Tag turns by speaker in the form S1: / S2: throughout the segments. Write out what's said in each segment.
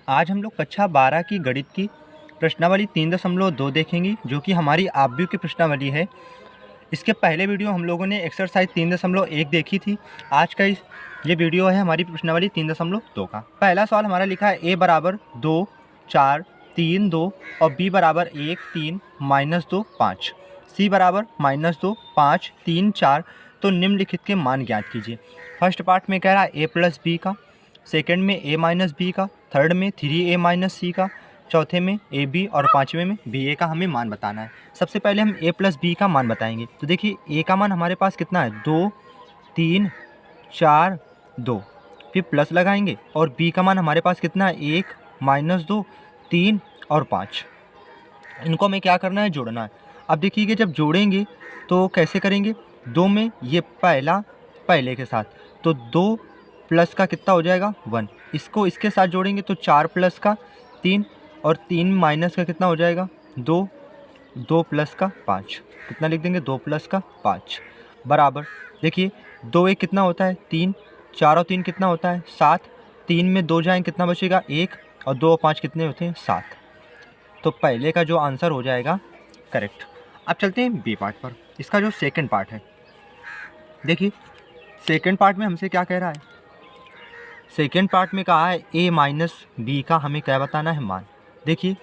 S1: आज हम लोग कक्षा 12 की गणित की प्रश्नावली 3.2 देखेंगे, जो कि हमारी आव्यूह की प्रश्नावली है। इसके पहले वीडियो हम लोगों ने एक्सरसाइज 3.1 देखी थी। आज का ये वीडियो है हमारी प्रश्नावली 3.2 का। पहला सवाल हमारा लिखा है a बराबर 2 4 3 2 और b बराबर 1 3 -2 5, c बराबर -2 5 3 4। तो निम्नलिखित के मान ज्ञात कीजिए। फर्स्ट पार्ट में कह रहा है a प्लस बी का, सेकंड में a माइनस बी का, थर्ड में 3a माइनस सी का, चौथे में ए बी और पाँचवें में बी ए का हमें मान बताना है। सबसे पहले हम a प्लस बी का मान बताएंगे। तो देखिए a का मान हमारे पास कितना है 2 3 4 2, फिर प्लस लगाएंगे, और b का मान हमारे पास कितना है 1 -2 3 और 5। इनको हमें क्या करना है, जोड़ना है। अब देखिए जब जोड़ेंगे तो कैसे करेंगे, 2 में ये पहला पहले के साथ, तो 2 प्लस का कितना हो जाएगा 1, इसको इसके साथ जोड़ेंगे तो 4 प्लस का 3 और 3 माइनस का कितना हो जाएगा 2, 2 प्लस का 5, कितना लिख देंगे 2 प्लस का 5 बराबर। देखिए 2 1 कितना होता है 3, 4 और 3 कितना होता है 7, 3 में 2 जाएँ कितना बचेगा 1, और 2 और 5 कितने होते हैं 7। तो पहले का जो आंसर हो जाएगा करेक्ट। अब चलते हैं बी पार्ट पर। इसका जो सेकंड पार्ट है, देखिए सेकंड पार्ट में हमसे क्या कह रहा है, सेकंड पार्ट में कहा है a माइनस बी का हमें क्या बताना है मान। देखिए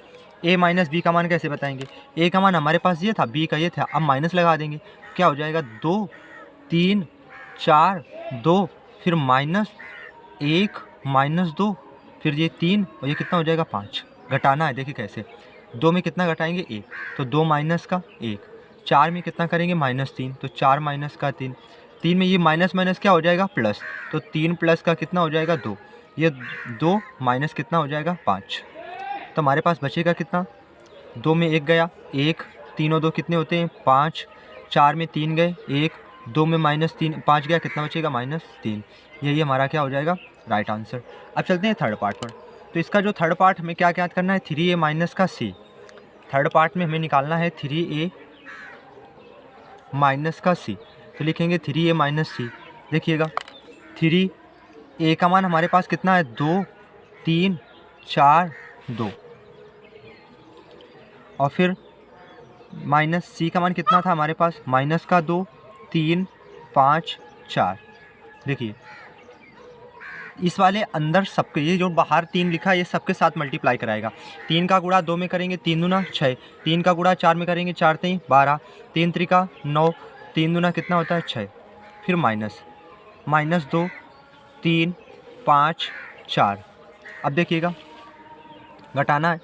S1: a माइनस बी का मान कैसे बताएंगे, a का मान हमारे पास ये था, b का ये था, अब माइनस लगा देंगे, क्या हो जाएगा 2 3 4 2, फिर -1 -2, फिर ये 3 और ये कितना हो जाएगा 5। घटाना है, देखिए कैसे, 2 में कितना घटाएंगे 1, तो 2 माइनस का 1, 4 में कितना करेंगे -3, तो 4 माइनस का 3, 3 में ये माइनस माइनस क्या हो जाएगा प्लस, तो 3 प्लस का कितना हो जाएगा 2, ये 2 माइनस कितना हो जाएगा 5। तो हमारे पास बचेगा कितना, 2 में 1 गया 1, 3 और 2 कितने होते हैं 5, 4 में 3 गए 1, 2 में -3 5 गया, कितना बचेगा -3। यही हमारा क्या हो जाएगा राइट आंसर। अब चलते हैं थर्ड पार्ट पर। तो इसका जो थर्ड पार्ट हमें क्या ज्ञात करना है 3a माइनस का c। थर्ड पार्ट में हमें निकालना है 3a माइनस का c। तो लिखेंगे 3a माइनस c। देखिएगा 3a का मान हमारे पास कितना है 2 3 4 2, और फिर माइनस c का मान कितना था हमारे पास माइनस का 2 3 5 4। देखिए इस वाले अंदर सबके, ये जो बाहर 3 लिखा है ये सबके साथ मल्टीप्लाई कराएगा। 3 का गुणा 2 में करेंगे 3 दूना 6, 3 का गुणा 4 में करेंगे 4 3 12, 3 त्रिका 9, 3 दूना कितना होता है 6, फिर -2 3 5 4। अब देखिएगा घटाना है,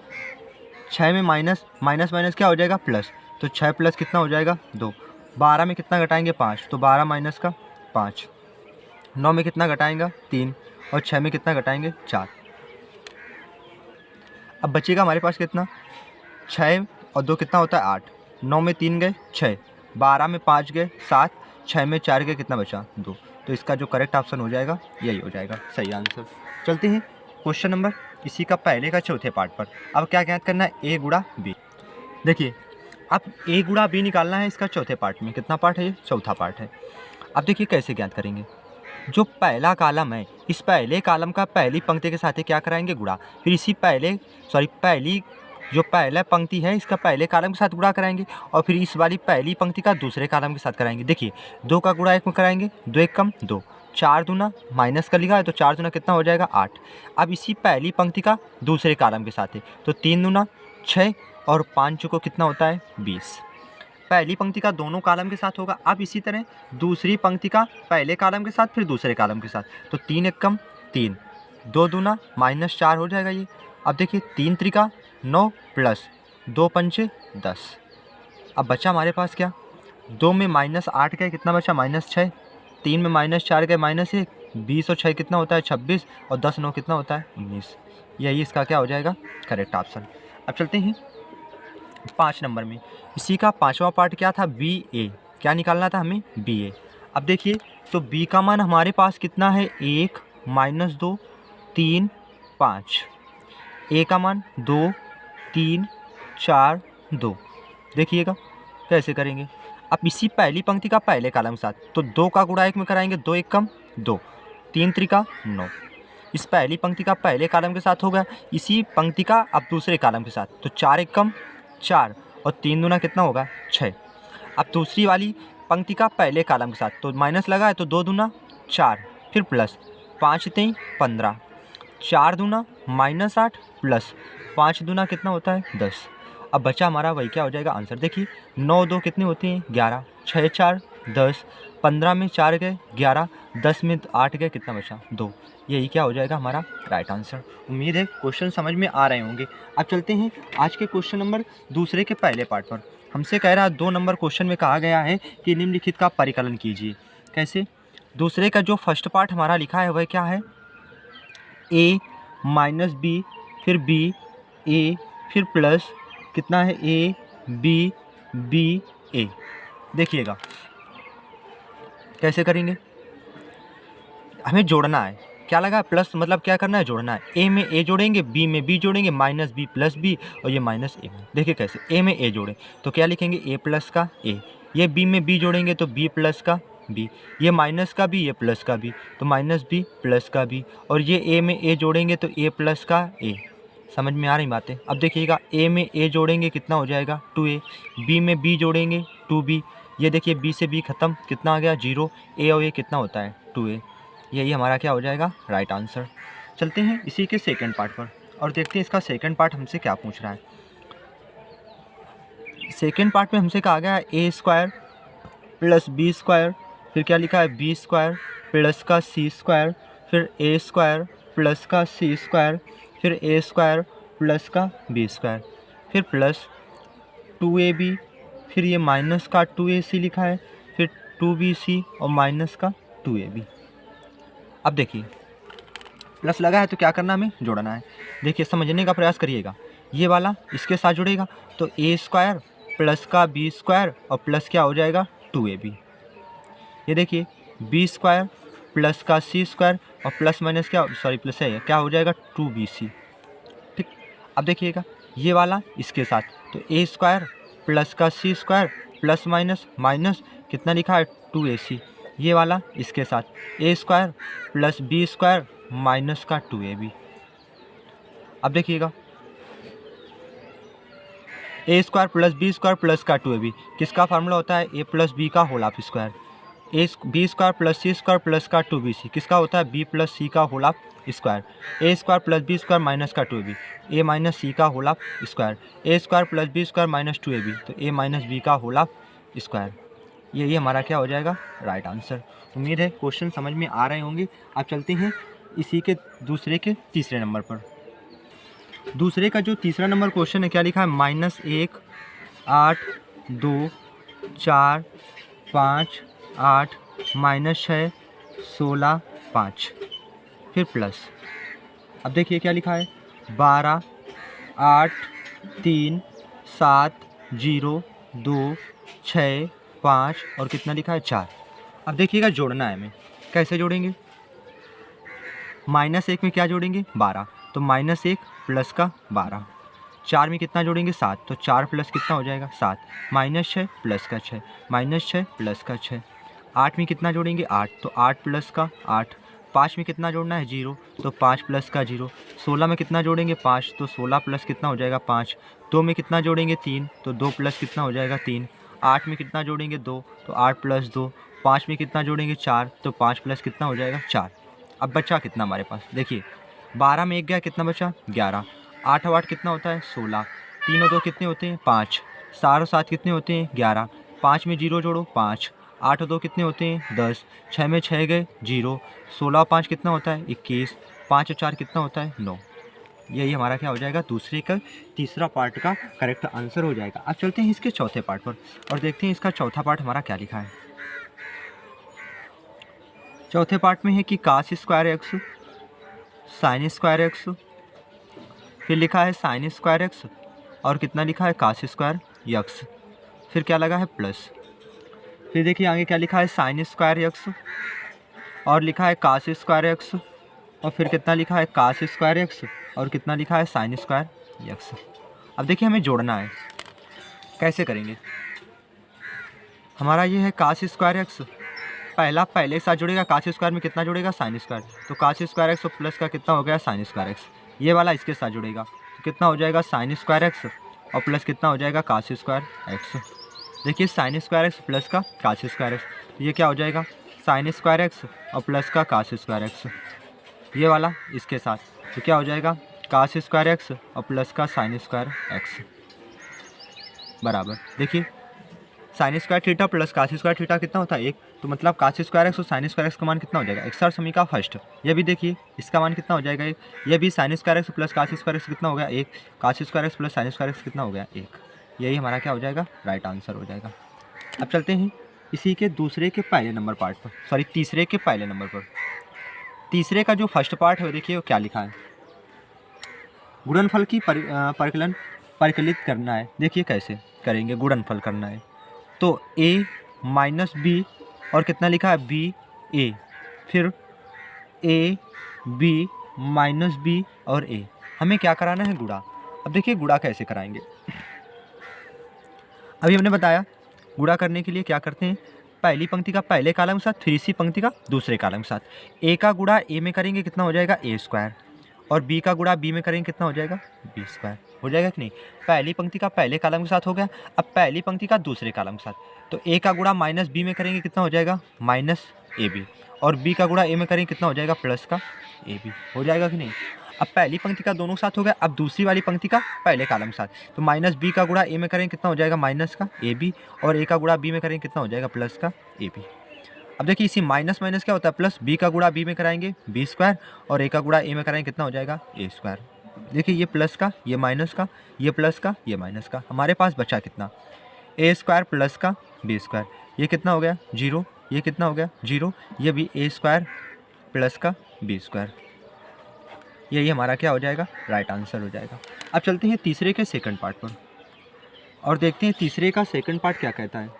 S1: 6 में माइनस माइनस क्या हो जाएगा प्लस, तो 6 प्लस कितना हो जाएगा 2, 12 में कितना घटाएंगे 5, तो 12 माइनस का 5, 9 में कितना घटाएंगे 3, और 6 में कितना घटाएंगे 4। अब बचेगा हमारे पास कितना, 6 और 2 कितना होता है 8, 9 में 3 गए 6, 12 में 5 गए 7, 6 में 4 गए कितना बचा 2। तो इसका जो करेक्ट ऑप्शन हो जाएगा यही हो जाएगा सही आंसर। चलते हैं क्वेश्चन नंबर इसी का पहले का चौथे पार्ट पर। अब क्या ज्ञात करना है a गुणा b। देखिए अब a गुणा b निकालना है इसका चौथे पार्ट में। कितना पार्ट है ये, चौथा पार्ट है। अब देखिए कैसे ज्ञात करेंगे, जो पहला कॉलम है इस पहले कॉलम का पहली पंक्ति के साथ क्या कराएंगे गुणा, फिर इसी पहली जो पहला पंक्ति है इसका पहले कॉलम के साथ गुणा कराएंगे, और फिर इस वाली पहली पंक्ति का दूसरे कॉलम के साथ कराएंगे। देखिए 2 का गुणा 1 में कराएंगे, 2 1 कम 2, 4 दूना माइनस का लिखा है तो 4 दूना कितना हो जाएगा 8। अब इसी पहली पंक्ति का दूसरे कॉलम के साथ है, तो 3 दूना 6 और 5 को कितना होता है 20। पहली पंक्ति का दोनों कॉलम के साथ होगा। अब इसी तरह दूसरी पंक्ति का पहले कॉलम के साथ फिर दूसरे कॉलम के साथ, तो 3 1 कम 3, 2 दूना -4 हो जाएगा ये। अब देखिए 3 त्रिका 9 प्लस 2 पंचे 10। अब बचा हमारे पास क्या, 2 में -8 गए कितना बचा -6, 3 में -4 गए -1, 20 और 6 कितना होता है 26, और 10 9 कितना होता है 19। यही इसका क्या हो जाएगा करेक्ट ऑप्शन। अब चलते हैं 5 नंबर में। इसी का पांचवा पार्ट क्या था बी ए, क्या निकालना था हमें बी ए। अब देखिए तो बी का मान हमारे पास कितना है 1 -2 3 5, ए का मान 2 3 4 2। देखिएगा कैसे करेंगे, अब इसी पहली पंक्ति का पहले कॉलम के साथ, तो 2 का गुणा 1 में कराएंगे, 2 1 कम 2, 3 त्रिका 9, इस पहली पंक्ति का पहले कॉलम के साथ होगा, इसी पंक्ति का अब दूसरे कॉलम के साथ। तो 4 एक कम 4 और 3 दूना कितना होगा 6। अब दूसरी वाली पंक्ति का पहले कॉलम के साथ, तो माइनस लगा है तो 2 दूना 4, फिर प्लस 5 3 15, 4 दूना -8 प्लस 5 दूना कितना होता है 10। अब बचा हमारा वही क्या हो जाएगा आंसर। देखिए 9 2 कितने होते हैं 11, 6 4 10, 15 में 4 गए 11, 10 में 8 गए, कितना बचा 2। यही क्या हो जाएगा हमारा राइट आंसर। उम्मीद है क्वेश्चन समझ में आ रहे होंगे। अब चलते हैं आज के क्वेश्चन नंबर दूसरे के पहले पार्ट पर। हमसे कह रहा 2 नंबर क्वेश्चन में कहा गया है कि निम्नलिखित का परिकलन कीजिए। कैसे? दूसरे का जो फर्स्ट पार्ट हमारा लिखा है वह क्या है, a माइनस बी, फिर b a, फिर प्लस कितना है a b b a। देखिएगा कैसे करेंगे, हमें जोड़ना है। क्या लगा प्लस, मतलब क्या करना है जोड़ना है। a में a जोड़ेंगे, b में b जोड़ेंगे, माइनस b प्लस b और ये माइनस a में। देखिए कैसे, a में a जोड़ें तो क्या लिखेंगे a प्लस का a, ये b में b जोड़ेंगे तो b प्लस का b, ये माइनस का b ये प्लस का b तो माइनस b प्लस का b, और ये a में a जोड़ेंगे तो a प्लस का a। समझ में आ रही बातें। अब देखिएगा a में a जोड़ेंगे कितना हो जाएगा 2a, b में b जोड़ेंगे 2b, ये देखिए b से b खत्म, कितना आ गया 0, a और a कितना होता है 2a। यही हमारा क्या हो जाएगा राइट आंसर। चलते हैं इसी के सेकंड पार्ट पर और देखते हैं इसका सेकंड पार्ट हमसे क्या पूछ रहा है। सेकंड पार्ट में हमसे कहा गया है a square plus b square, फिर क्या लिखा है b स्क्वायर प्लस का c स्क्वायर, फिर a स्क्वायर प्लस का c स्क्वायर, फिर a स्क्वायर प्लस का b स्क्वायर, फिर प्लस 2ab, फिर ये माइनस का 2ac लिखा है, फिर 2bc और माइनस का 2ab। अब देखिए प्लस लगा है तो क्या करना, हमें जोड़ना है। देखिए समझने का प्रयास करिएगा, ये वाला इसके साथ जुड़ेगा तो a स्क्वायर प्लस का b स्क्वायर और प्लस क्या हो जाएगा 2ab। ये देखिए b स्क्वायर प्लस का c स्क्वायर और प्लस माइनस क्या, सॉरी प्लस है क्या हो जाएगा 2bc। ठीक, अब देखिएगा ये वाला इसके साथ तो a स्क्वायर प्लस का c square plus minus minus कितना लिखा है 2ac, ये वाला इसके साथ a square plus b square minus का 2ab। अब देखिएगा a square plus b square plus का 2ab किसका फार्मूला होता है a प्लस b का whole of square, b square plus c square plus का 2bc किसका होता है b प्लस c का whole of square, a square plus b square minus का 2ab a माइनस c का whole of square, a square plus b square minus 2ab तो a minus b का whole of square. यही हमारा क्या हो जाएगा राइट आंसर। उम्मीद है क्वेश्चन समझ में आ रहे होंगे। अब चलते हैं इसी के दूसरे के तीसरे नंबर पर। दूसरे का जो तीसरा नंबर क्वेश्चन है क्या लिखा है, -1 8 2 4 5 8 -6 16 5, फिर प्लस। अब देखिए क्या लिखा है 12 8 3 7 0 2 6 5 और कितना लिखा है 4। अब देखिएगा जोड़ना है हमें, कैसे जोड़ेंगे, -1 में क्या जोड़ेंगे 12 तो -1 प्लस का 12, 4 में कितना जोड़ेंगे 7 तो 4 प्लस कितना हो जाएगा 7, -6 प्लस का 6 -6 प्लस का 6, 8 में कितना जोड़ेंगे 8 तो 8 प्लस का 8, 5 में कितना जोड़ना है 0 तो 5 प्लस का 0, 16 में कितना जोड़ेंगे 5 तो 16 प्लस कितना हो जाएगा 5, 2 में कितना जोड़ेंगे 3 तो 2 प्लस कितना हो जाएगा 3, 8 में कितना जोड़ेंगे 2 तो 8 प्लस 2, 5 में कितना जोड़ेंगे 4 तो 5 प्लस कितना हो जाएगा 4। अब बचा कितना हमारे पास, देखिए 12 में 1 गया कितना बचा 11, 8 और 8 कितना होता है 16, 3 और 2 कितने होते हैं 5, 4 और 7 कितने होते हैं 11, 5 में 0 जोड़ो 5, 8 और 2 कितने होते हैं 10, 6 में 6 गए 0, 16 और 5 कितना होता है 21, 5 और 4 कितना होता है 9। यही हमारा क्या हो जाएगा दूसरे का तीसरा पार्ट का करेक्ट आंसर हो जाएगा। अब चलते हैं इसके चौथे पार्ट पर और देखते हैं इसका चौथा पार्ट हमारा क्या लिखा है। चौथे पार्ट में है कि cos square x sine square x, फिर लिखा है साइन स्क्वायर एक्स और कितना लिखा है कास स्क्वायर एक्स, फिर क्या लगा है प्लस, फिर देखिए आगे क्या लिखा है साइन स्क्वायर एक्स और लिखा है कास स्क्वायर एक्स और फिर कितना लिखा है कास स्क्वायर एक्स और कितना लिखा है साइन स्क्वायर एक्स। अब देखिए हमें जोड़ना है, कैसे करेंगे, हमारा ये है कास स्क्वायर एक्स पहला पहले के साथ जुड़ेगा, काश स्क्वायर में कितना जुड़ेगा, साइन स्क्वायर। तो काश स्क्वायर एक्स और प्लस का कितना हो गया, साइन स्क्वायर एक्स। ये वाला इसके साथ जुड़ेगा तो कितना हो जाएगा, साइन स्क्वायर एक्स और प्लस कितना हो जाएगा, काश स्क्वायर एक्स। देखिए साइन स्क्वायर एक्स प्लस का काश स्क्वायर एक्स, ये क्या हो जाएगा, साइन स्क्वायर एक्स और प्लस का काश स्क्वायर एक्स। ये वाला इसके साथ तो क्या हो जाएगा, काश स्क्वायर एक्स और प्लस का साइन स्क्वायर एक्स बराबर। देखिए साइन स्क्वायर थीटा प्लस काश स्क्वायर थीटा कितना होता है, एक। तो मतलब काश स्क्वायर एक्स और साइन स्क्वायर एक्स का मान कितना हो जाएगा, एक्सर समीकरण फर्स्ट। ये भी देखिए इसका मान कितना हो जाएगा, एक। ये भी साइन स्क्वायर एक्स प्लस काश स्क्वायर एक्स कितना हो गया, एक। काश square x plus sign square x कितना हो गया, एक। यही हमारा क्या हो जाएगा, राइट आंसर हो जाएगा। अब चलते हैं इसी के दूसरे के पहले नंबर पार्ट पर, सॉरी तीसरे के पहले नंबर पर। तीसरे का जो फर्स्ट पार्ट है देखिए वो क्या लिखा है, गुणनफल की परिकलित करना है। देखिए कैसे करेंगे, गुणनफल करना है तो a माइनस बी और कितना लिखा है, बी ए, फिर a b माइनस बी और a। हमें क्या कराना है, गुणा। अब देखिए गुणा कैसे कराएंगे, अभी हमने बताया गुणा करने के लिए क्या करते हैं, पहली पंक्ति का पहले कॉलम के साथ, फिर इसी पंक्ति का दूसरे कॉलम के साथ। a का गुणा a में करेंगे कितना हो जाएगा, a स्क्वायर, और b का गुणा b में करेंगे कितना हो जाएगा, b स्क्वायर। हो जाएगा कि नहीं, पहली पंक्ति का पहले कॉलम के साथ हो गया। अब पहली पंक्ति का दूसरे कॉलम के साथ, तो a का गुणा माइनस b में करेंगे कितना हो जाएगा, माइनस ए बी, और b का गुणा a में करेंगे कितना हो जाएगा, प्लस का ए बी। हो जाएगा कि नहीं। अब पहली पंक्ति का दोनों साथ हो गया, अब दूसरी वाली पंक्ति का पहले कॉलम के साथ, तो माइनस बी का गुणा a में करेंगे कितना हो जाएगा, माइनस का ए बी, और a का गुणा b में करेंगे कितना हो जाएगा, प्लस का ए बी। अब देखिए इसी माइनस माइनस क्या होता है, प्लस b का गुणा b में कराएंगे b स्क्वायर, और a का गुणा a में कराएंगे कितना हो जाएगा, a स्क्वायर। देखिए ये प्लस का, ये माइनस का, ये प्लस का, ये माइनस का, हमारे पास बचा कितना, a स्क्वायर प्लस का b स्क्वायर। ये कितना हो गया, जीरो, ये कितना हो गया, जीरो, ये भी a स्क्वायर प्लस का b स्क्वायर। यही हमारा क्या हो जाएगा, राइट आंसर हो जाएगा। अब चलते हैं तीसरे के सेकंड पार्ट पर और देखते हैं तीसरे का सेकंड पार्ट क्या कहता है।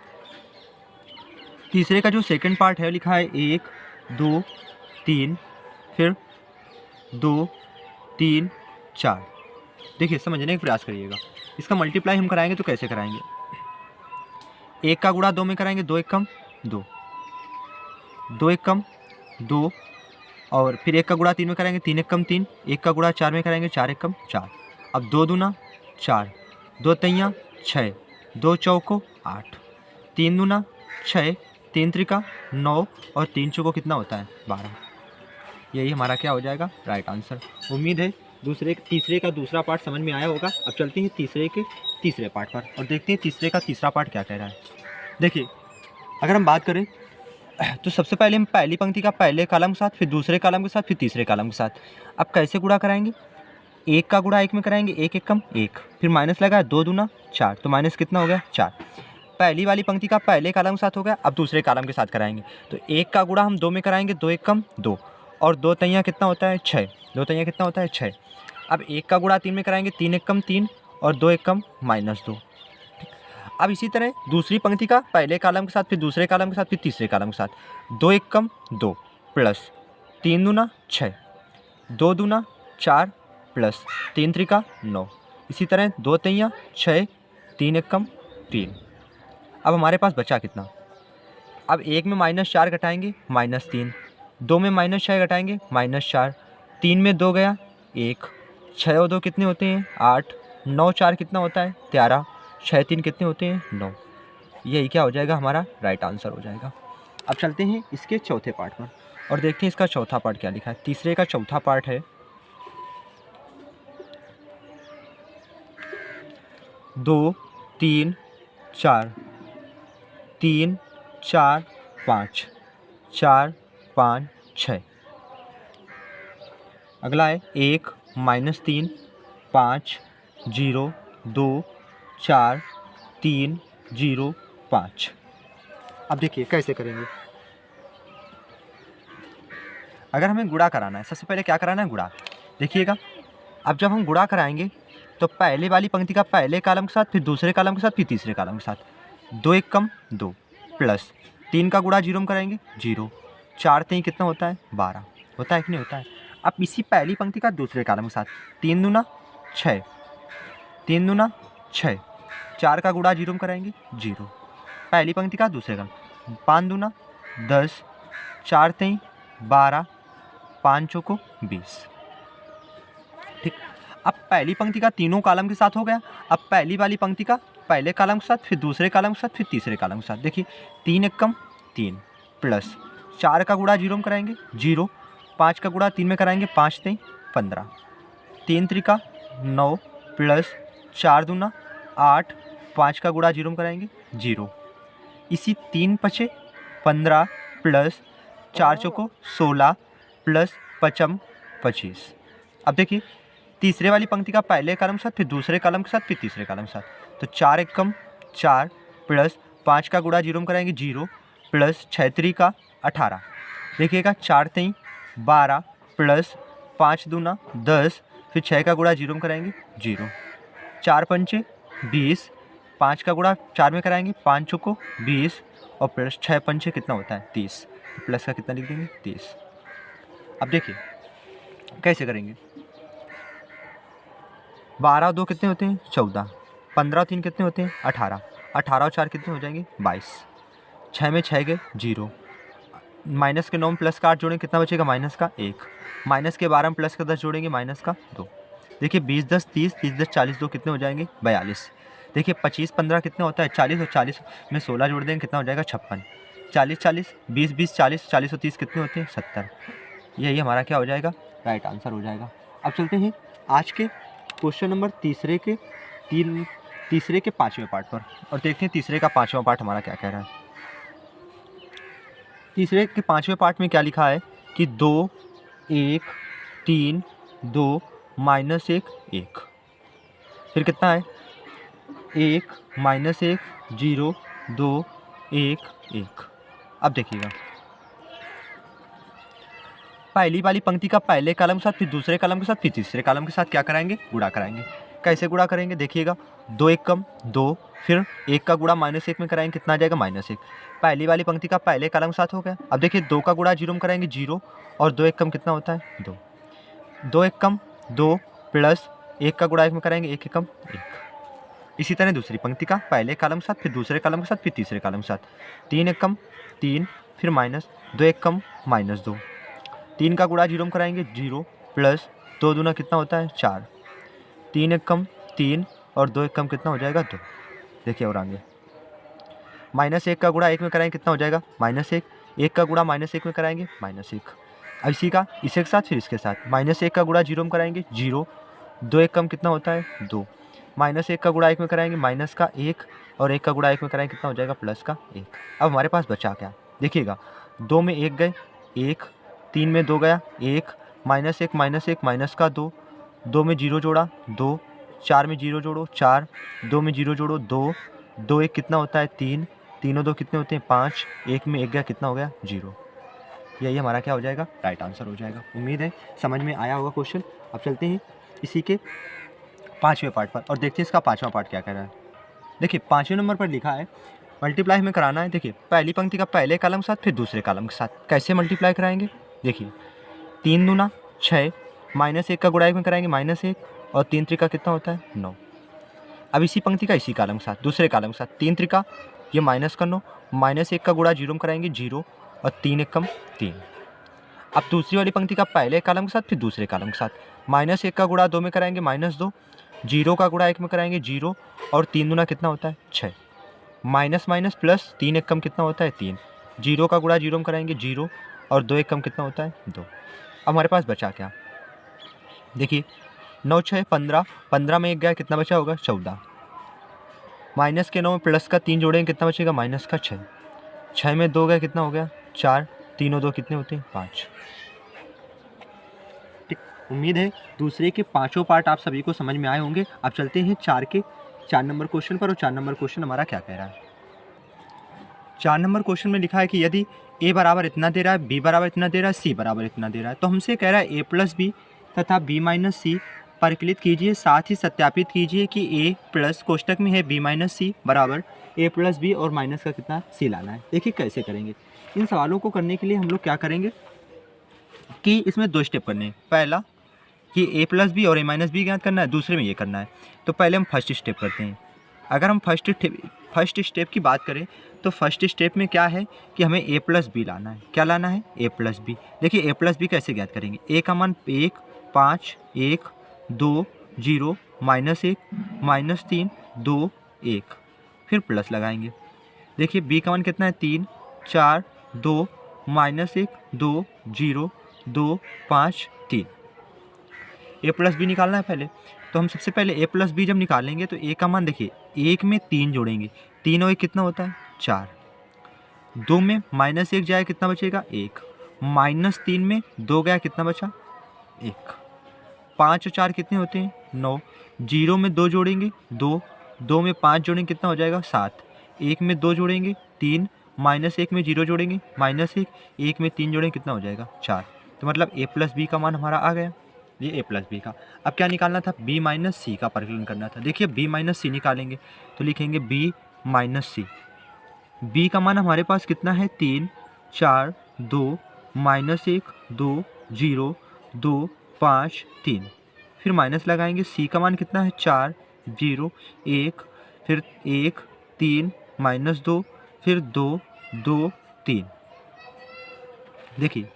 S1: तीसरे का जो सेकंड पार्ट है लिखा है 1 2 3, फिर 2 3 4। देखिए समझने का प्रयास करिएगा, इसका मल्टीप्लाई हम कराएंगे तो कैसे कराएंगे, 1 का गुणा 2 में कराएंगे, 2 एकम 2, 2 एकम 2, और फिर 1 का गुणा 3 में कराएंगे, 3 एकम 3, 1 का गुणा 4 में कराएंगे, 4 एकम 4। अब 2 दूना 4, 2 तैया 6, 2 चौको 8, 3 दूना 6, 3 त्रिका 9, और 3 चौको कितना होता है, 12। यही हमारा क्या हो जाएगा, राइट आंसर। उम्मीद है तीसरे का दूसरा पार्ट समझ में आया होगा। अब चलते हैं तीसरे के तीसरे पार्ट पर और देखते हैं तीसरे का तीसरा पार्ट क्या कह रहा है। देखिए अगर हम बात करें तो सबसे पहले हम पहली पंक्ति का पहले कॉलम के साथ, फिर दूसरे कॉलम के साथ, फिर तीसरे कॉलम के साथ। अब कैसे गुणा कराएंगे, 1 का गुणा 1 में कराएंगे, 1 एकम 1, फिर माइनस लगा 2 दूना 4, तो माइनस कितना हो गया 4। पहली वाली पंक्ति का पहले कॉलम के साथ हो गया, अब दूसरे कॉलम के साथ कराएंगे, तो 1 का गुणा हम 2 में कराएंगे, 2 एकम 2, और 2 तैया कितना होता है 6, 2 तैया कितना होता है 6। अब 1 का गुणा 3 में कराएंगे, 3 एकम 3, और 2 एकम -2। अब इसी तरह दूसरी पंक्ति का पहले कॉलम के साथ, फिर दूसरे कॉलम के साथ, फिर तीसरे कॉलम के साथ, 2 एकम 2 प्लस 3 दूना 6, 2 दूना 4 प्लस 3 त्रिका 9। इसी तरह 2 तैया 6, 3 एकम 3। अब हमारे पास बचा कितना, अब 1 में -4 घटाएंगे -3, 2 में -6 घटाएंगे -4, 3 में 2 गया 1, 6 और 2 कितने होते हैं 8, 9 4 कितना होता है 13, 6 3 कितने होते हैं 9। यही क्या हो जाएगा, हमारा राइट आंसर हो जाएगा। अब चलते हैं इसके चौथे पार्ट पर और देखते हैं इसका चौथा पार्ट क्या लिखा है। तीसरे का चौथा पार्ट है 2 3 4, 3 4 5, 4 5 6। अगला है 1 -3 5 0 2 4 3 0 5। अब देखिए कैसे करेंगे, अगर हमें गुणा कराना है, सबसे पहले क्या कराना है, गुणा। देखिएगा अब जब हम गुणा कराएंगे तो पहले वाली पंक्ति का पहले कॉलम के साथ, फिर दूसरे कॉलम के साथ, फिर तीसरे कॉलम के साथ, 2 एकम 2 प्लस 3 का गुणा 0 में कराएंगे 0, 4 3 कितना होता है 12, होता है कि नहीं होता है। अब इसी पहली पंक्ति का दूसरे कॉलम के साथ, 3 दूना 6, 3 दूना 6, 4 का गुणा 0 में कराएंगे 0, पहली पंक्ति का दूसरे कॉलम, 5 दूना 10, 4 तेई 12, 5 चौको 20। ठीक, अब पहली पंक्ति का तीनों कॉलम के साथ हो गया। अब पहली वाली पंक्ति का पहले कॉलम के साथ, फिर दूसरे कॉलम के साथ, फिर तीसरे कॉलम के साथ। देखिए 3 एकम 3 प्लस 4 का गुणा 0 में कराएंगे 0, 5 का गुणा 3 में कराएंगे 5 तेई 15, 3 त्रिका 9 प्लस 4 दूना 8, 5 का गुणा 0 में कराएंगे 0। इसी 3 पचे 15 प्लस 4 चौको 16 प्लस 5 25। अब देखिए तीसरे वाली पंक्ति का पहले कॉलम के साथ, फिर दूसरे कॉलम के साथ, फिर तीसरे कॉलम के साथ। तो 4 एकम 4 प्लस 5 का गुणा 0 में कराएंगे 0 प्लस 6 त्रिका 18। देखिएगा 4 तेई 12 प्लस 5 दूना 10, फिर 6 का गुणा 0 में कराएंगे 0, 4 पंचे 20, 5 का गुणा 4 में कराएंगे 5 चौको 20 और प्लस 6 पंचे कितना होता है 30। तो प्लस का कितना लिख देंगे 30। अब देखिए कैसे करेंगे। 12 और 2 कितने होते हैं 14, 15 और 3 कितने होते हैं 18, 18 और 4 कितने हो जाएंगे 22, 6 में 6 गए 0, माइनस के 9 में प्लस का 8 जोड़ेंगे कितना बचेगा माइनस का 1, माइनस के 12 में प्लस का 10 जोड़ेंगे माइनस का 2। देखिए 20 10 30, 30 10 40, 2 कितने हो जाएंगे 42। देखिए 25 15 कितने होता है 40 और 40 में 16 जोड़ देंगे कितना हो जाएगा 56, 40 40 20 20 40, 40 और 30 कितने होते हैं 70। यही हमारा क्या हो जाएगा राइट आंसर हो जाएगा। अब चलते हैं आज के क्वेश्चन नंबर तीसरे के 5वें पार्ट पर और देखते हैं तीसरे का 5वां पार्ट हमारा क्या कह रहा है। तीसरे के 5वें पार्ट में क्या लिखा है कि 2 1 3 2 माइनस 1 1, फिर कितना है 1 माइनस 1 0 2 1 1। अब देखिएगा पहली वाली पंक्ति का पहले कॉलम के साथ, फिर दूसरे कॉलम के साथ, फिर तीसरे कॉलम के साथ क्या कराएंगे गुणा कराएंगे। कैसे गुणा करेंगे देखिएगा 2 एकम 2, फिर 1 का गुणा -1 में कराएंगे कितना आ जाएगा -1। पहली वाली पंक्ति का पहले कॉलम के साथ हो गया। अब देखिए 2 का गुणा 0 में कराएंगे 0 और 2 एकम कितना होता है 2, 2 एकम 2 प्लस 1 का गुणा 1 में कराएंगे 1 एकम 1। इसी तरह दूसरी पंक्ति का पहले कॉलम के साथ, फिर दूसरे कॉलम के साथ, फिर तीसरे कॉलम के साथ। 3 एकम 3 फिर माइनस 2 एकम -2, 3 का गुणा 0 में कराएंगे 0 प्लस 2 दूना कितना होता है 4, 3 एकम 3 और 2 एकम कितना हो जाएगा 2। देखिए और आगे -1 का गुणा 1 में कराएंगे कितना हो जाएगा -1, 1 का गुणा -1 में कराएंगे -1। अब इसी का इसे के साथ फिर इसके साथ -1 का गुणा 0 में कराएंगे 0, 2 एकम कितना होता है 2, -1 का गुणा 1 में कराएंगे माइनस का 1 और 1 का गुणा 1 में कराएंगे कितना हो जाएगा प्लस का 1। अब हमारे पास बचा क्या देखिएगा 2 में 1 गए 1, 3 में 2 गया 1, -1 माइनस का 2, 2 में 0 जोड़ा 2, 4 में 0 जोड़ो 4, 2 में 0 जोड़ो 2, 2 1 कितना होता है 3, 3 और 2 कितने होते हैं 5, 1 में 1 गया कितना हो गया 0। यही हमारा क्या हो जाएगा राइट आंसर हो जाएगा। उम्मीद है समझ में आया होगा क्वेश्चन। अब चलते हैं इसी के 5वें पार्ट पर और देखते हैं इसका 5वां पार्ट क्या कह रहा है। देखिए 5वें नंबर पर लिखा है मल्टीप्लाई हमें कराना है। देखिए पहली पंक्ति का पहले कॉलम के साथ, फिर दूसरे कॉलम के साथ। कैसे मल्टीप्लाई कराएंगे देखिए 3 दूना 6, -1 का गुणा 1 में कराएंगे -1 और 3 त्रिका कितना होता है 9। अब इसी पंक्ति का इसी कॉलम के साथ, दूसरे कॉलम के साथ 3 त्रिका ये माइनस का 9, -1 का गुणा 0 में कराएंगे 0 और 3 एकम 3। अब दूसरी वाली पंक्ति का पहले कॉलम के साथ, फिर दूसरे कॉलम के साथ -1 का गुणा 2 में कराएंगे -2, 0 का गुणा 1 में कराएंगे 0 और 3 दूना कितना होता है 6, माइनस प्लस 3 एकम कितना होता है 3, 0 का गुणा 0 में कराएंगे 0 और 2 एकम कितना होता है 2। अब हमारे पास बचा क्या देखिए 9 6 15, 15 में 1 गया कितना बचा होगा 14, माइनस के 9 में प्लस का 3 जोड़ेंगे कितना बचेगा माइनस का 6, 6 में 2 गया कितना हो गया 4, 3 और 2 कितने होते हैं 5। ठीक, उम्मीद है दूसरे के 5 पार्ट आप सभी को समझ में आए होंगे। अब चलते हैं 4 नंबर क्वेश्चन पर और 4 नंबर क्वेश्चन हमारा क्या कह रहा है। 4 नंबर क्वेश्चन में लिखा है कि यदि a बराबर इतना दे रहा है, b बराबर इतना दे रहा है, c बराबर इतना दे रहा है, तो हमसे कह रहा है a प्लस बी तथा b माइनस सी परिकलित कीजिए, साथ ही सत्यापित कीजिए कि a प्लस कोष्टक में है b माइनस सी बराबर a प्लस बी और माइनस का कितना c लाना है। देखिए कैसे करेंगे। इन सवालों को करने के लिए हम लोग क्या करेंगे कि इसमें 2 स्टेप करने हैं। पहला कि a प्लस बी और a माइनस बी ज्ञात करना है, दूसरे में ये करना है। तो पहले हम फर्स्ट स्टेप करते हैं। अगर हम फर्स्ट स्टेप की बात करें तो फर्स्ट स्टेप में क्या है कि हमें a प्लस बी लाना है। क्या लाना है? a plus B. देखिए a प्लस बी कैसे ज्ञात करेंगे? a का मान 1, 5, 1, 2, 0, -1, -3, 2, 1, फिर प्लस लगाएंगे। देखिए b का मान कितना है? 3, 4, 2, -1, 2, 0, 2, 5, 3। a प्लस बी निकालना है पहले, तो हम सबसे पहले a प्लस बी जब निकालेंगे तो a का मान देखिए, 1 में 3 जोड़ेंगे, 3 और 1 कितना होता है? 4। 2 में -1 जाए कितना बचेगा? 1। -3 में 2 गया कितना बचा? 1। 5 और 4 कितने होते हैं? 9। 0 में 2 जोड़ेंगे 2, 2 में 5 जोड़ेंगे कितना हो जाएगा? 7। 1 में 2 जोड़ेंगे 3, -1 में 0 जोड़ेंगे -1, 1 में 3 जोड़ेंगे कितना हो जाएगा? 4। तो मतलब a प्लस बी का मान हमारा आ गया, ये a प्लस बी का। अब क्या निकालना था? b माइनस सी का परिकलन करना था। देखिए b माइनस सी निकालेंगे तो लिखेंगे b माइनस सी। b का मान हमारे पास कितना है? 3, 4, 2, -1, 2, 0, 2, 5, 3, फिर माइनस लगाएंगे। c का मान कितना है? 4, 0, 1, फिर 1, 3, -2, फिर 2, 2, 3। देखिए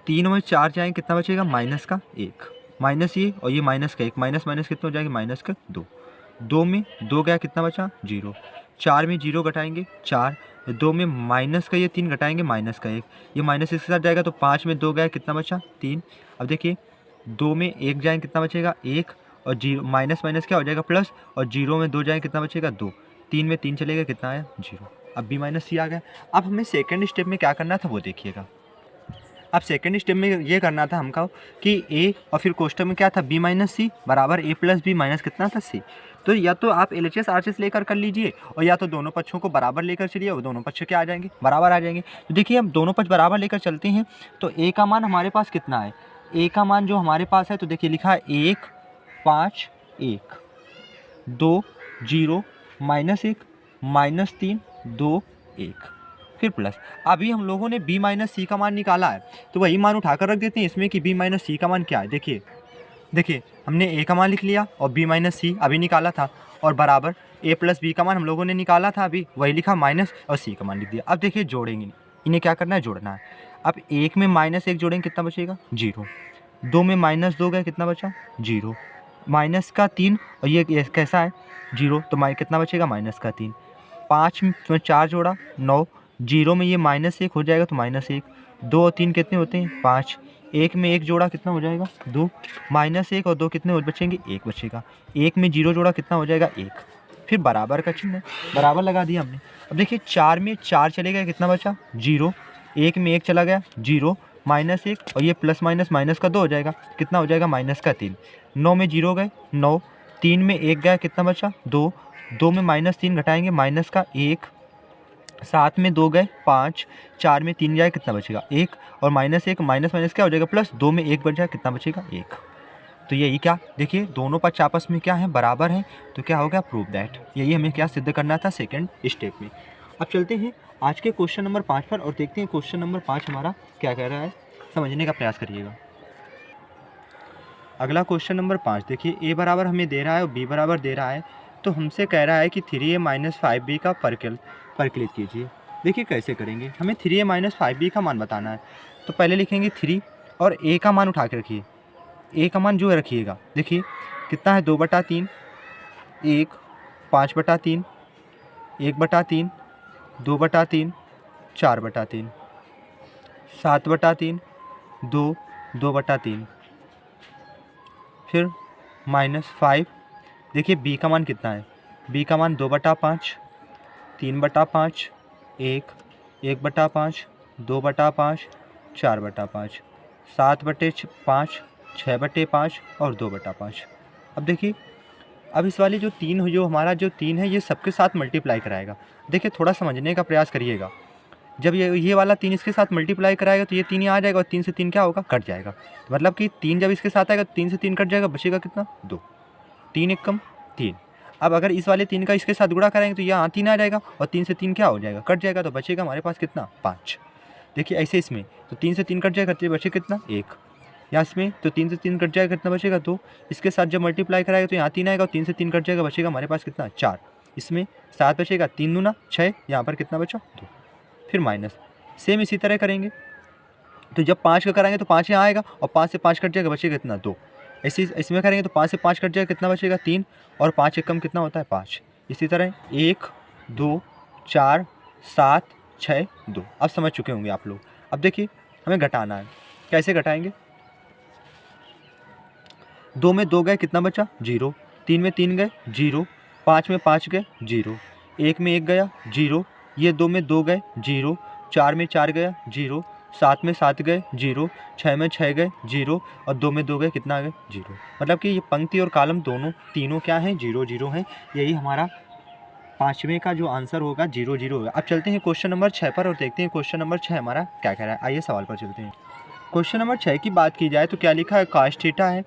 S1: 3 में 4 जाएंगे कितना बचेगा? माइनस का 1, माइनस ये और ये माइनस का 1, माइनस माइनस कितना हो जाएगा? माइनस का 2। 2 में 2 गया कितना बचा? 0। 4 में 0 घटाएंगे 4, 2 में माइनस का ये 3 घटाएंगे माइनस का 1, ये माइनस इसके साथ जाएगा तो 5 में 2 गया कितना बचा? 3। अब देखिए 2 में 1 जाएंगे कितना बचेगा? 1, और 0 माइनस माइनस क्या हो जाएगा? प्लस, और 0 में 2 जाएंगे कितना बचेगा? 2। 3 में 3 चलेगा कितना आया? 0। अब b माइनस सी आ गया। अब हमें सेकेंड स्टेप में क्या करना था वो देखिएगा। अब सेकेंड स्टेप में ये करना था हमको कि a और फिर कोष्टक में क्या था? b माइनस सी बराबर a प्लस बी माइनस कितना था? c। तो या तो आप LHS RHS लेकर कर लीजिए और या तो दोनों पक्षों को बराबर लेकर चलिए, वो दोनों पक्ष क्या आ जाएंगे? बराबर आ जाएंगे। तो देखिए हम दोनों पक्ष बराबर लेकर चलते हैं तो a का मान हमारे पास कितना है? a का मान जो हमारे पास है तो देखिए लिखा है 1, 5, 1, 2, 0, -1, -3, 2, 1, फिर प्लस। अभी हम लोगों ने b माइनस सी का मान निकाला है तो वही मान उठाकर रख देते हैं इसमें कि b माइनस सी का मान क्या है। देखिए हमने a का मान लिख लिया और b माइनस सी अभी निकाला था, और बराबर a प्लस बी का मान हम लोगों ने निकाला था, अभी वही लिखा माइनस और c का मान लिख दिया। अब देखिए जोड़ेंगे, इन्हें क्या करना है? जोड़ना है। अब 1 में -1 जोड़ेंगे कितना बचेगा? 0। 2 में -2 गया कितना बचा? 0। माइनस का 3 और ये कैसा है? 0, तो कितना बचेगा? माइनस का 3। 5 में 4 जोड़ा 9, 0 में ये -1 हो जाएगा तो -1। 2 और 3 कितने होते हैं? 5। 1 में 1 जोड़ा कितना हो जाएगा? 2। -1 और 2 कितने बचेंगे? 1 बचेगा। 1 में 0 जोड़ा कितना हो जाएगा? 1। फिर बराबर का चिन्ह है, बराबर लगा दिया हमने। अब देखिए 4 में 4 चले गए कितना बचा? 0। 1 में 1 चला गया 0, -1 और ये प्लस माइनस का 2 हो जाएगा, कितना हो जाएगा? -3। 9 में 0 गए 9, 3 में 1 गया कितना बचा? 2। 2 में -3 घटाएंगे माइनस का 1, 7 में 2 गए 5, 4 में 3 जाए कितना बचेगा? 1, और -1 माइनस क्या हो जाएगा? प्लस। 2 में 1 बच जाए कितना बचेगा? 1। तो यही क्या, देखिए दोनों पक्ष आपस में क्या है? बराबर हैं। तो क्या हो गया? Prove that. यही हमें क्या सिद्ध करना था सेकेंड स्टेप में। अब चलते हैं आज के क्वेश्चन नंबर 5 पर और देखते हैं क्वेश्चन नंबर 5 हमारा क्या कह रहा है, समझने का प्रयास करिएगा। अगला क्वेश्चन नंबर 5 देखिए, a बराबर हमें दे रहा है और b बराबर दे रहा है, तो हमसे कह रहा है कि 3a माइनस 5b का परिकलित कीजिए। देखिए कैसे करेंगे, हमें 3a माइनस 5b का मान बताना है। तो पहले लिखेंगे 3 और a का मान उठा के रखिए, a का मान जो है रखिएगा। देखिए कितना है? 2/3, 1, 5/3, 1/3, 2/3, 4/3, 7/3, 2, 2/3, फिर -5। देखिए b का मान कितना है? b का मान 2/5, 3/5, 1, 1/5, 2/5, 4/5, 7/5, 6/5 और 2/5। अब देखिए, अब इस वाली जो 3 जो हमारा जो 3 है ये सबके साथ मल्टीप्लाई कराएगा। देखिए थोड़ा समझने का प्रयास करिएगा। जब ये वाला 3 इसके साथ मल्टीप्लाई कराएगा तो ये 3 यहाँ आ जाएगा और 3 से 3 क्या होगा? कट जाएगा। तो मतलब कि 3 जब इसके साथ आएगा तो 3 से 3 कट जाएगा, बचेगा कितना? 2। 3 एक कम 3। अब अगर इस वाले 3 का इसके साथ गुणा कराएंगे तो यहाँ 3 आ जाएगा और 3 से 3 क्या हो जाएगा? कट जाएगा। तो बचेगा हमारे पास कितना? 5। देखिए ऐसे इसमें तो 3 से 3 कट जाएगा तो बचे कितना? 1। यहाँ इसमें तो 3 से 3 कट जाएगा, कितना बचेगा? 2। इसके साथ जब मल्टीप्लाई कराएगा तो यहाँ 3 आएगा और 3 से 3 कट जाएगा, बचेगा हमारे पास कितना? 4। इसमें 7 बचेगा, 3 दूना 6, यहाँ पर कितना बचा 2, फिर माइनस। सेम इसी तरह करेंगे, तो जब 5 का कराएंगे तो 5 यहाँ आएगा और 5 से 5 कट जाएगा, बचेगा कितना 2। ऐसे इसमें करेंगे तो 5 से 5 कट जाएगा, कितना बचेगा 3, और 5 एक कम कितना होता है 5। इसी तरह 1 2 4 7 6 2। अब समझ चुके होंगे आप लोग। अब देखिए हमें घटाना है, कैसे घटाएंगे। 2 में 2 गए, कितना बचा 0, 3 में 3 गए 0, 5 में 5 गए 0, 1 में 1 गया 0, ये 2 में 2 गए 0, 4 में 4 गया 0, 7 में 7 गए 0, 6 में 6 गए 0, और 2 में 2 गए, कितना आ गए 0। मतलब कि ये पंक्ति और कॉलम दोनों तीनों क्या हैं 0 0 हैं। यही हमारा पाँचवें का जो आंसर होगा 0 0 होगा। अब चलते हैं क्वेश्चन नंबर 6 पर और देखते हैं क्वेश्चन नंबर 6 हमारा क्या कह रहा है। आइए सवाल पर चलते हैं। क्वेश्चन नंबर 6 की बात की जाए तो क्या लिखा है, काश थीटा है,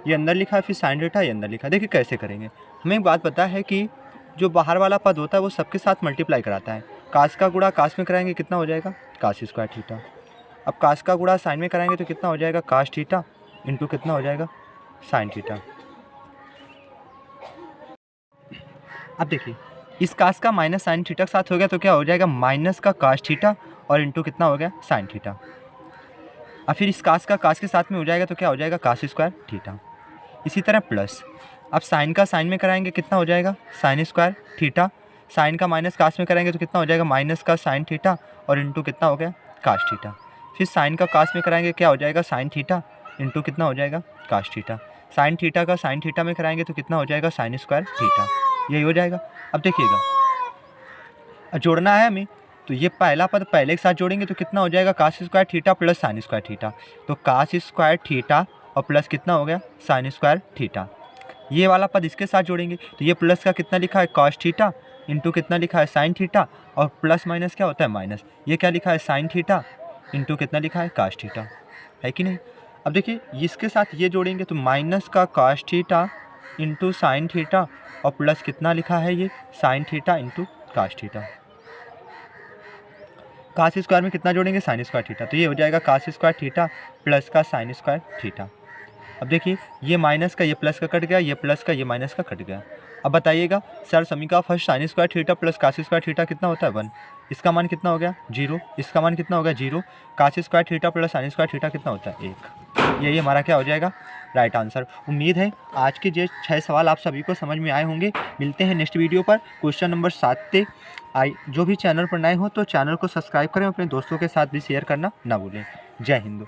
S1: ये अंदर लिखा है, फिर साइन थीटा ये अंदर लिखा है। देखिए कैसे करेंगे। हमें एक बात पता है कि जो बाहर वाला पद होता है वो सबके साथ मल्टीप्लाई कराता है। काश का गुणा काश में कराएंगे कितना हो जाएगा, काश स्क्वायर थीटा। अब काश का गुणा साइन में कराएंगे तो कितना हो जाएगा, काश थीटा इंटू कितना हो जाएगा, साइन थीटा। अब देखिए इस काश का माइनस साइन थीटा के साथ हो गया तो क्या हो जाएगा, माइनस का काश थीटा और इंटू कितना हो गया, साइन थीटा। अब फिर इस काश का काश के साथ में हो जाएगा तो क्या हो जाएगा, काश स्क्वायर थीटा। इसी तरह प्लस, अब साइन का साइन में कराएंगे कितना हो जाएगा, साइन स्क्वायर थीटा। साइन का माइनस काश में कराएंगे तो कितना हो जाएगा, माइनस का साइन थीटा और इंटू कितना हो गया, काश थीटा। फिर साइन का काश में कराएंगे क्या हो जाएगा, साइन थीटा इंटू कितना हो जाएगा, काश थीटा। साइन थीटा का साइन थीटा में कराएंगे तो कितना हो जाएगा, साइन स्क्वायर थीटा। यही हो जाएगा। अब देखिएगा जोड़ना है हमें, तो ये पहला पद पहले के साथ जोड़ेंगे तो कितना हो जाएगा, काश square theta plus sine square theta. तो काश स्क्वायर थीटा और प्लस कितना हो गया, साइन स्क्वायर थीटा। ये वाला पद इसके साथ जोड़ेंगे तो ये प्लस का कितना लिखा है, कॉस थीटा इंटू कितना लिखा है, साइन थीटा, और प्लस माइनस क्या होता है माइनस। ये क्या लिखा है, साइन थीटा इंटू कितना लिखा है, काश थीटा, है कि नहीं। अब देखिए इसके साथ ये जोड़ेंगे तो माइनस का काश थीटा इंटू साइन थीटा और प्लस कितना लिखा है, ये साइन थीटा इंटू काश थीटा। काश स्क्वायर में कितना जोड़ेंगे, साइन स्क्वायर थीटा, तो ये हो जाएगा काश स्क्वायर थीटा प्लस का साइन स्क्वायर थीटा। अब देखिए ये माइनस का ये प्लस का कट गया, ये प्लस का ये माइनस का कट गया। अब बताइएगा सर समीकरण first sine square theta plus काश स्क्वायर थीटा कितना होता है 1, इसका मान कितना हो गया 0, इसका मान कितना हो गया 0, काश square theta plus sine square theta कितना होता है 1। यही हमारा क्या हो जाएगा, राइट आंसर। उम्मीद है आज के ये 6 सवाल आप सभी को समझ में आए होंगे। मिलते हैं नेक्स्ट वीडियो पर क्वेश्चन नंबर 7 पे। जो भी चैनल पर नए हो तो चैनल को सब्सक्राइब करें, अपने दोस्तों के साथ भी शेयर करना ना भूलें। जय हिंद।